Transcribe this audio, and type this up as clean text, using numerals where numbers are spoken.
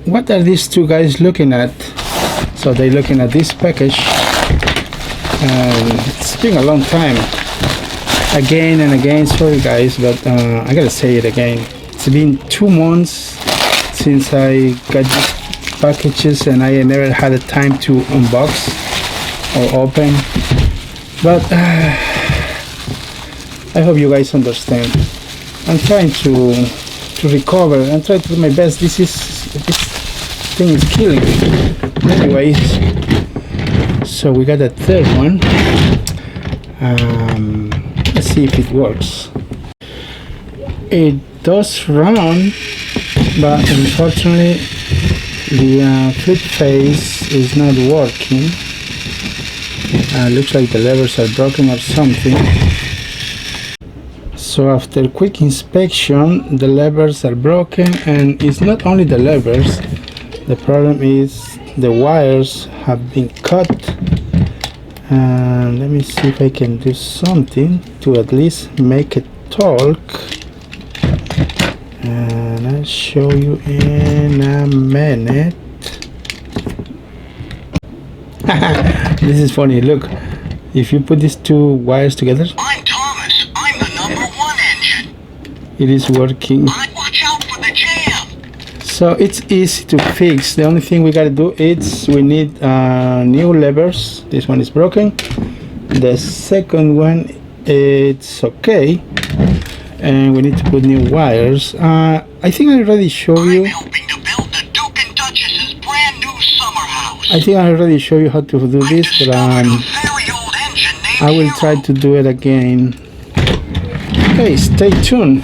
what are these two guys looking at? So they're looking at this package, and it's been a long time. Again and again, sorry guys, but I gotta say it again. It's been 2 months since I got these packages, and I never had the time to unbox or open. But I hope you guys understand. I'm trying to recover and try to do my best. This thing is killing me. Anyways, so we got a third one. Let's see if it works. It does run, but unfortunately the flip face is not working. Looks like the levers are broken or something. So after quick inspection, the levers are broken, and it's not only the levers. The problem is the wires have been cut. And let me see if I can do something to at least make it talk. And I'll show you in a minute. This is funny. Look, if you put these two wires together, I'm Thomas. I'm the #1 engine. it is working. Watch out for the jam. So it's easy to fix. The only thing we gotta do is we need new levers. This one is broken. The second one, it's okay, and we need to put new wires. I think I already showed you. I'm helping to build the Duke and Duchess's brand new summer house. I think I already showed you how to do this, but very old engine named I will try to do it again. Okay, stay tuned.